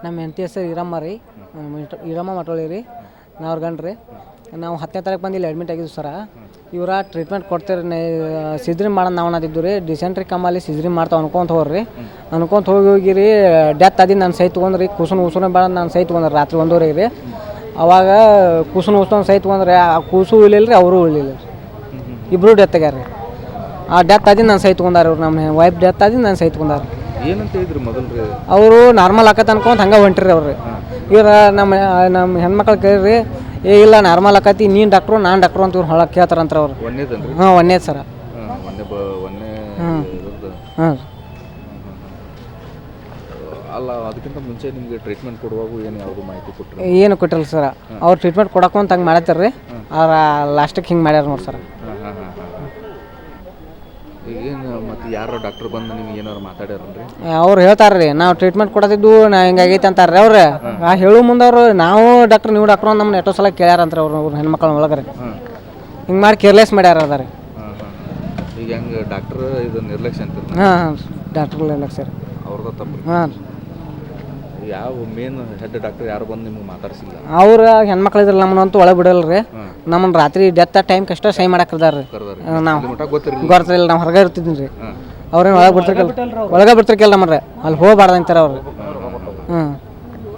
ನಮ್ಮ ಹೆಂಡತಿ ಹೆಸರು ಈರಮ್ಮ ರೀ, ಈರಮ್ಮ ಮಟೋಳಿ ರೀ, ನಾವು ಗಂಡ್ರಿ. ನಾವು 10ನೇ ತಾರೀಕು ಬಂದು ಇಲ್ಲಿ ಅಡ್ಮಿಟ್ ಆಗಿದ್ವಿ ಸರ. ಇವರ ಟ್ರೀಟ್ಮೆಂಟ್ ಕೊಡ್ತೀರಿ ಸಿಜ್ರಿನ್ ಮಾಡೋದು ನಾವು ಅನ್ನೋದಿದ್ದು ರೀ. ಡಿಸೆಂಟ್ರಿ ಕಮ್ಮಲ್ಲಿ ಸಿಜ್ರಿನ್ ಮಾಡ್ತಾವೆ ಅನ್ಕೊಂತ ಹೋಗ್ರಿ. ಅನ್ಕೊಂತ ಹೋಗಿ ಡೆತ್ ಆದಿ ನಾನು ಸೈ ತೊಗೊಂಡ್ರಿ. ಕೂಸು ಬೇಡ ನಾನು ಸೈ ತೊಗೊಂಡ್ರಿ ರಾತ್ರಿ 1:30 ರೀ. ಅವಾಗ ಕೂಸು ಸೈ ತೊಗೊಂಡ್ರೆ ಆ ಕೂಸು ಉಳಿಲಿಲ್ಲ ರೀ, ಅವರು ಉಳಿಲಿಲ್ಲ ರೀ. ಇಬ್ಬರು ಡೆತ್ ಆಗ್ಯಾರ ರೀ. ಆ ಡೆತ್ ಆದಿ ನಾನು ಸೈ ತೊಗೊಂಡಾರ ಇವ್ರು. ನಮ್ಮ ವೈಫ್ ಡೆತ್ ಆದಿ ನಾನು ಸೈ ತೊಗೊಂಡಾರ. ಏನಂತ ಹೇಳಿದ್ರು ಮೊದಲು? ಅವರು ನಾರ್ಮಲ್ ಆಕತ್ತೆ ಅನ್ಕೊಂತ ಹಂಗೆ ಹೊಂಟ್ರಿ ಅವ್ರಿ. ಇವ್ರು ನಮ್ಮ ಹೆಣ್ಮಕ್ಳು ಕೇಳ್ರಿ, ಇಲ್ಲ ನಾರ್ಮಲ್ ಆಕತಿ, ನೀನು ಡಾಕ್ಟ್ರು ನಾನು ಡಾಕ್ಟ್ರು ಅಂತ ಇವ್ರು ಹೊಳಗೆ ಕೇಳ್ತಾರಂತ ಅವ್ರು. ಹಾಂ, ಒಂದೇ ಸರ. ಹಾಂ. ಅಲ್ಲ, ಅದಕ್ಕಿಂತ ಮುಂಚೆ ನಿಮಗೆ ಟ್ರೀಟ್ಮೆಂಟ್ ಕೊಡುವಾಗ ಏನು ಯಾವುದು ಮಾಹಿತಿ ಕೊಟ್ಟರು? ಏನು ಕೊಟ್ಟಿಲ್ಲ ಸರ. ಅವ್ರು ಟ್ರೀಟ್ಮೆಂಟ್ ಕೊಡಕ್ಕಂತ ಹಂಗೆ ಮಾಡತ್ತಾರ ರೀ. ಲಾಸ್ಟಿಗೆ ಹಿಂಗೆ ಮಾಡ್ಯಾರ ನೋಡಿ ಸರ್. ಏನು ಮತ್ತು ಯಾರೋ ಡಾಕ್ಟರ್ ಬಂದು ನಿಮ್ಗೆ ಏನಾರು ಮಾತಾಡ್ಯಾರನ್ರಿ? ಅವ್ರು ಹೇಳ್ತಾರೆ ರೀ, ನಾವು ಟ್ರೀಟ್ಮೆಂಟ್ ಕೊಡೋದಿದ್ದು ನಾ ಹಿಂಗಾಗೈತೆ ಅಂತಾರೆ ರೀ ಅವ್ರು. ಹೇಳೋ ಮುಂದೆ ಅವರು ನಾವು ಡಾಕ್ಟ್ರ್ ನೀವು ಡಾಕ್ಟ್ರು ಅಂತ ನಮ್ಮನ್ನ ಎಷ್ಟೋ ಸಲ ಕೇಳ್ಯಾರಂತಾರೆ ಅವ್ರ ಹೆಣ್ಮಕ್ಳ ಒಳಗೆ ರೀ. ಹಿಂಗೆ ಮಾಡಿ ಕೇರ್ಲೆಸ್ ಮಾಡ್ಯಾರ ಅದ ರೀ. ಈಗ ಹೆಂಗೆ ಡಾಕ್ಟ್ರ್ ಇದು ನಿರ್ಲಕ್ಷ್ಯ ಅಂತೀರಿ? ಹಾಂ, ಡಾಕ್ಟ್ರ್ ನಿರ್ಲಕ್ಷ್ಯ ರೀ ಅವ್ರದ ತಪ್ಪು. ಹಾಂ. ಯಾವ ಮೇನ್ ಹೆಡ್ ಡಾಕ್ಟರ್ ಯಾರು ಬಂದು ನಿಮ್ಗೆ ಮಾತಾಡ್ಸಿಲ್ಲ? ಅವ್ರ ಹೆಣ್ಮಕ್ಳು ಇದ್ರಲ್ಲ ನಮ್ಮನ್ನಂತೂ ಒಳಗೆ ಬಿಡಲ್ಲ ರೀ. ನಮ್ಮನ್ನು ರಾತ್ರಿ ಡೆತ್ ಟೈಮ್ ಕಷ್ಟ ಸೈ ಮಾಡಾಕದಾರ ರೀ. ನಾವು ಗೊತ್ತಿರಲಿಲ್ಲ, ನಾವು ಹೊರಗೆ ಇರ್ತಿದ್ದೀನಿ ರೀ. ಅವ್ರೇನು ಒಳಗೆ ಬಿಡ್ತಿರ್ಕಲ್ಲ ನಮ್ಮನ್ರಿ, ಅಲ್ಲಿ ಹೋಗ್ಬಾರ್ದು ಅಂತಾರೆ ಅವ್ರು. ಹ್ಞೂ.